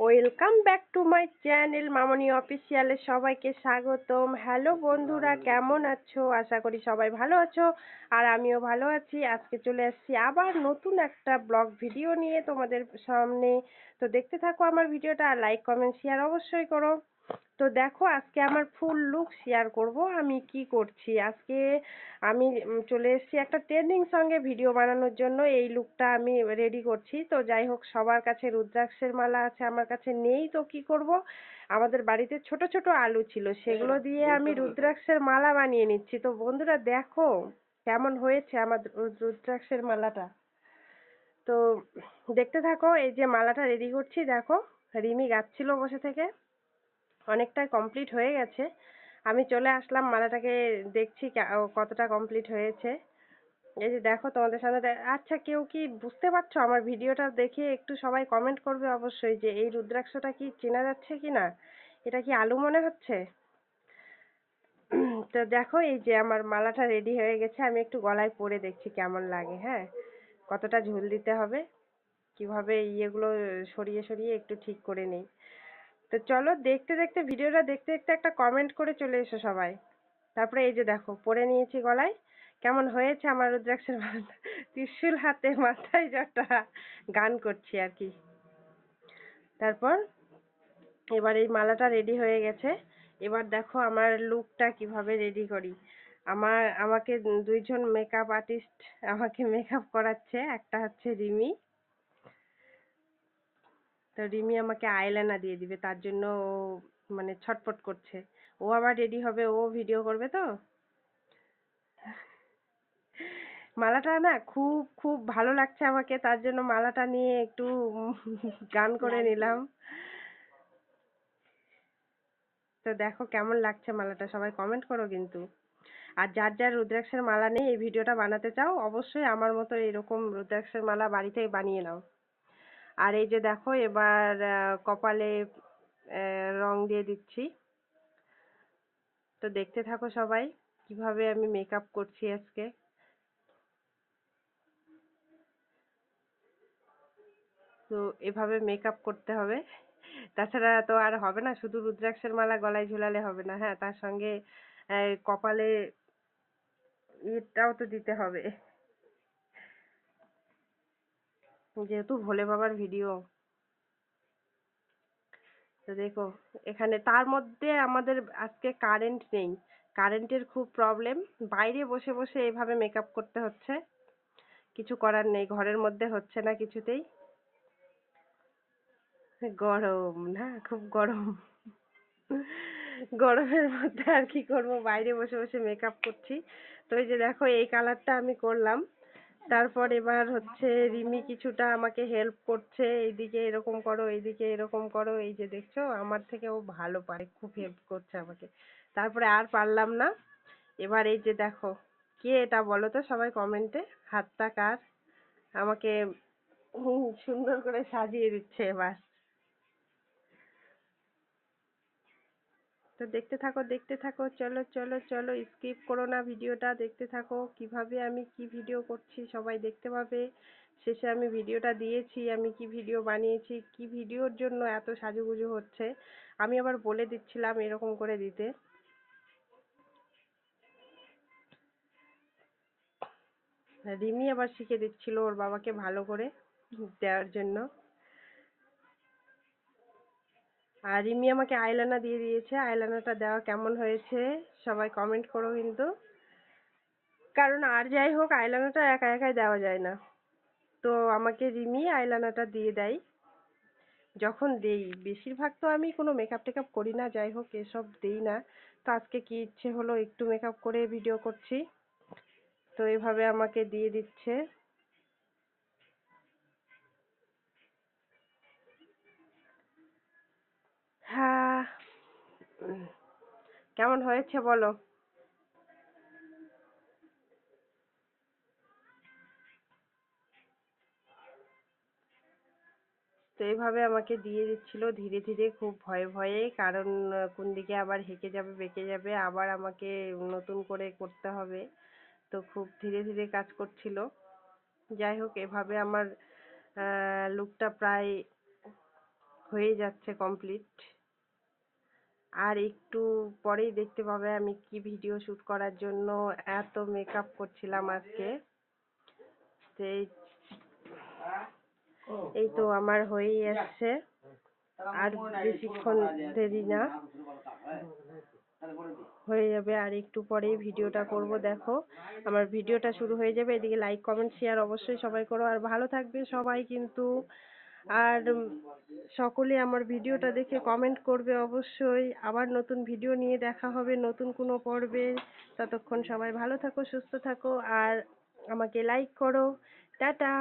Welcome back to my channel Mamoni অফিসিয়ালে সবাইকে স্বাগতম। হ্যালো বন্ধুরা, কেমন আছো? আশা করি সবাই ভালো আছো আর আমিও ভালো আছি। আজকে চলে আসছি আবার নতুন একটা ব্লগ ভিডিও নিয়ে তোমাদের সামনে। তো দেখতে থাকো আমার ভিডিওটা, আর লাইক কমেন্ট শেয়ার অবশ্যই করো। তো দেখো, আজকে আমার ফুল লুক শেয়ার করব আমি কি করছি। আজকে আমি চলে এসেছি একটা ট্রেন্ডিং সঙ্গে ভিডিও বানানোর জন্য। এই লুকটা আমি রেডি করছি। তো যাই হোক, সবার কাছে রুদ্রাক্ষের মালা আছে, আমার কাছে নেই, তো কি করব। আমাদের বাড়িতে ছোট ছোট আলু ছিল, সেগুলো দিয়ে আমি রুদ্রাক্ষের মালা বানিয়ে নিচ্ছি। তো বন্ধুরা দেখো কেমন হয়েছে আমার রুদ্রাক্ষের মালাটা। তো দেখতে থাকো, এই যে মালাটা রেডি করছি দেখো। রিমি গাচ্ছিল বসে থেকে, অনেকটাই কমপ্লিট হয়ে গেছে। আমি চলে আসলাম মালাটাকে দেখছি কতটা কমপ্লিট হয়েছে। এই যে দেখো তোমাদের সামনে আচ্ছা, কেউ কি বুঝতে পারছো আমার ভিডিওটা দেখে? একটু সবাই কমেন্ট করবে অবশ্যই যে এই রুদ্রাক্ষটা কি চেনা যাচ্ছে কি না, এটা কি আলু মনে হচ্ছে? তো দেখো, এই যে আমার মালাটা রেডি হয়ে গেছে। আমি একটু গলায় পরে দেখছি কেমন লাগে। হ্যাঁ, কতটা ঝুল দিতে হবে, কিভাবে ইয়েগুলো সরিয়ে সরিয়ে একটু ঠিক করে নেই। তো চলো, দেখতে দেখতে ভিডিওটা দেখতে দেখতে একটা কমেন্ট করে চলে এসো সবাই। তারপরে এই যে দেখো পরে নিয়েছি গলায়। কেমন হয়েছে আমার রুদ্রাক্ষের মালা? ত্রিশূল হাতে মাথায় জটা, গান করছি আর কি। তারপর এবার এই মালাটা রেডি হয়ে গেছে। এবার দেখো আমার লুকটা কিভাবে রেডি করি। আমাকে দুইজন মেকআপ আর্টিস্ট আমাকে মেকআপ করাচ্ছে। একটা হচ্ছে রিমি। তো রিমি আমাকে আইলাইনার দিয়ে দিবে, তার জন্য ও মানে ছটফট করছে। ও আবার রেডি হবে, ও ভিডিও করবে। তো মালাটা না খুব খুব ভালো লাগছে আমাকে, তার জন্য মালাটা নিয়ে একটু গান করে নিলাম। তো দেখো কেমন লাগছে মালাটা, সবাই কমেন্ট করো কিন্তু। আর যার যার রুদ্রাক্ষের মালা নেই, এই ভিডিওটা বানাতে চাও, অবশ্যই আমার মতো এরকম রুদ্রাক্ষের মালা বাড়িতেই বানিয়ে নাও। আর এই যে দেখো এবার কপালে রং দিয়ে দিচ্ছি। তো দেখতে থাকো সবাই কিভাবে আমি মেকআপ করছি আজকে। তো এভাবে মেকআপ করতে হবে, তাছাড়া তো আর হবে না। শুধু রুদ্রাক্ষের মালা গলায় ঝুলালে হবে না, হ্যাঁ, তার সঙ্গে কপালে এটাও তো দিতে হবে, যেহেতু ভোলে বাবার ভিডিও। তো দেখো এখানে, তার মধ্যে আমাদের আজকে কারেন্ট নেই, কারেন্টের খুব প্রবলেম। বাইরে বসে বসে এভাবে মেকআপ করতে হচ্ছে, কিছু করার নেই, ঘরের মধ্যে হচ্ছে না কিছুতেই। গরম না, খুব গরম। গরমের মধ্যে আর কি করব, বাইরে বসে বসে মেকআপ করছি। তো এই যে দেখো এই কালারটা আমি করলাম। তারপর এবার হচ্ছে রিমি কিছুটা আমাকে হেল্প করছে, এইদিকে এরকম করো, এইদিকে এরকম করো। এই যে দেখছো, আমার থেকে ও ভালো পারে, খুব হেল্প করছে আমাকে। তারপরে আর পারলাম না। এবার এই যে দেখো, কে এটা বলো তো সবাই কমেন্টে, হাতটা কার? আমাকে সুন্দর করে সাজিয়ে দিচ্ছে এবার। তো দেখতে থাকো দেখতে থাকো, চলো চলো চলো, স্কিপ করো না, ভিডিওটা দেখতে থাকো। কিভাবে আমি কি ভিডিও করছি সবাই দেখতে পাবে। শেষে আমি ভিডিওটা দিয়েছি, আমি কি ভিডিও বানিয়েছি, কি ভিডিওর জন্য এত সাজুগুজু হচ্ছে। আমি আবার বলে দিচ্ছিলাম এরকম করে দিতে। রিমি আবার শিখে দিচ্ছিল ওর বাবাকে ভালো করে দেওয়ার জন্য। আর রিমি আমাকে আইলাইনার দিয়ে দিয়েছে। আইলাইনারটা দেওয়া কেমন হয়েছে সবাই কমেন্ট করো কিন্তু। কারণ আর যাই হোক, আইলাইনারটা একা একাই দেওয়া যায় না। তো আমাকে রিমি আইলাইনারটা দিয়ে দেয় যখন দেই। বেশিরভাগ তো আমি কোনো মেকআপ টেকআপ করি না, যাই হোক এসব দেই না। তো আজকে কি ইচ্ছে হলো, একটু মেকআপ করে ভিডিও করছি। তো এভাবে আমাকে দিয়ে দিচ্ছে। হ্যাঁ, কেমন হয়েছে বলো? তো এইভাবে আমাকে দিয়ে দিচ্ছিল ধীরে ধীরে, খুব ভয়ে ভয়ে। কারণ কোন দিকে আবার হেঁকে যাবে বেঁকে যাবে, আবার আমাকে নতুন করে করতে হবে। তো খুব ধীরে ধীরে কাজ করছিল। যাই হোক, এভাবে আমার লুকটা প্রায় হয়ে যাচ্ছে কমপ্লিট। আর একটু পরেই দেখতে পাবে আমি কি ভিডিও শুট করার জন্য এত মেকআপ করছিলাম আজকে। এই এই তো আমার হয়েই আসছে, আর বেশিক্ষণ দেরি না, হয়ে যাবে। আর একটু পরেই ভিডিওটা করব। দেখো আমার ভিডিওটা শুরু হয়ে যাবে। এদিকে লাইক কমেন্ট শেয়ার অবশ্যই সবাই করো, আর ভালো থাকবে সবাই কিন্তু। আর সকলে আমার ভিডিওটা দেখে কমেন্ট করবে অবশ্যই। আবার নতুন ভিডিও নিয়ে দেখা হবে নতুন কোনো পর্বে। ততক্ষণ সবাই ভালো থাকো, সুস্থ থাকো, আর আমাকে লাইক করো। টাটা।